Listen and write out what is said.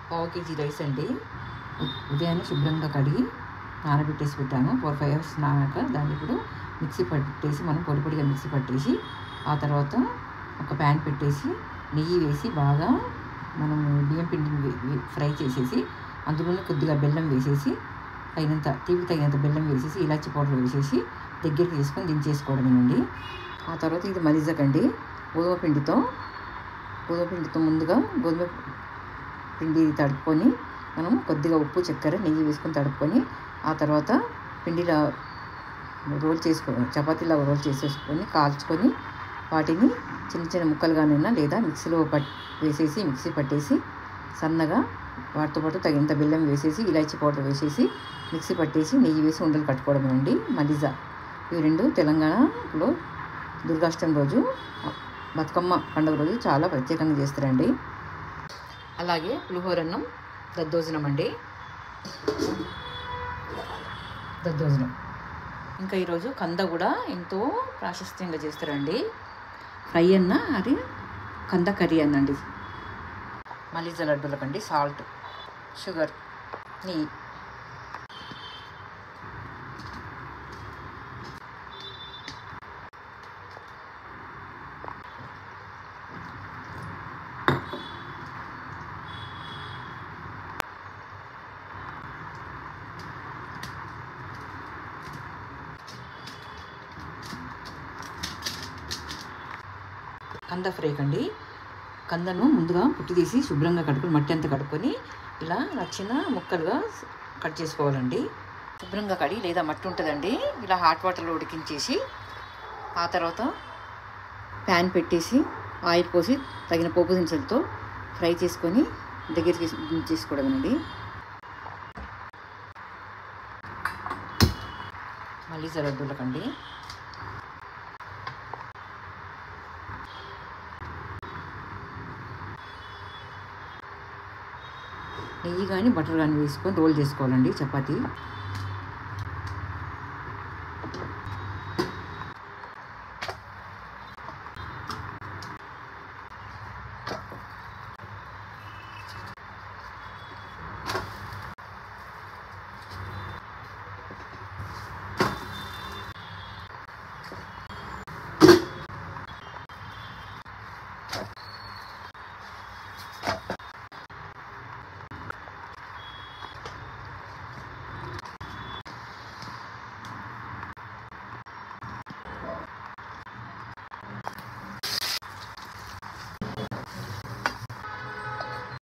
పావు KG rice అండి. ఉదయాన్నే శుభ్రంగా కడిగి నానబెట్టేసి పెట్టాను. 4-5 అవర్స్ నానాక దాన్ని ఇప్పుడు మిక్సీ పట్టేసి మనం పొడి పొడిగా మిక్సీ పట్టేసి ఆ తర్వాత ఒక ప్యాన్ పెట్టేసి నెయ్యి వేసి బాగా మనం బియ్యం పిండిని ఫ్రై చేసేసి అందులోనే కొద్దిగా బెల్లం వేసేసి తీపి తగినంత బెల్లం వేసేసి ఇలాచి పౌడర్ వేసేసి దగ్గరికి తీసుకొని దించేసుకోవడమేనండి. ఆ తర్వాత ఇది మలిజకండి. గోధుమ పిండితో ముందుగా గోధుమ పిండి తడుపుకొని మనం కొద్దిగా ఉప్పు చక్కెర నెయ్యి వేసుకొని తడుపుకొని ఆ తర్వాత పిండిలా చపాతీలాగా రోల్ చేసేసుకొని కాల్చుకొని వాటిని చిన్న చిన్న ముక్కలుగానైనా లేదా మిక్సీలో వేసేసి మిక్సీ పట్టేసి సన్నగా వాటితో పాటు తగినంత బెల్లం వేసేసి ఇలాచి పౌడర్ వేసేసి మిక్సీ పట్టేసి నెయ్యి వేసి ఉండలు కట్టుకోవడమేనండి మలిజా. ఇవి రెండు తెలంగాణలో దుర్గాష్టమి రోజు బతుకమ్మ పండుగ రోజు చాలా ప్రత్యేకంగా చేస్తారండి. అలాగే పులిహోరన్నం దద్దోజనం అండి. దద్దోజనం ఇంకా ఈరోజు కంద కూడా ఎంతో ప్రాశస్త్యంగా చేస్తారండి. ఫ్రై అన్న అది కంద కర్రీ అన్నండి. మలిజా లడ్డూలకండి సాల్ట్, షుగర్, నెయ్యి. కంద ఫ్రై కండి. కందను ముందుగా పుట్టి తీసి శుభ్రంగా కడుక్కొని మట్టి అంతా కడుక్కొని ఇలా చిన్న ముక్కలుగా కట్ చేసుకోవాలండి. శుభ్రంగా కడిగి లేదా మట్టి ఉంటుందండి ఇలా హాట్ వాటర్లో ఉడికించేసి ఆ తర్వాత ప్యాన్ పెట్టేసి ఆయిల్ పోసి తగిన పోపు దినుసులతో ఫ్రై చేసుకొని దగ్గరికి దించేసుకోవడమేనండి. మలిజా లడ్డూలకండి. నెయ్యి కానీ బటర్ కానీ వేసుకొని రోల్ చేసుకోవాలండి చపాతీ.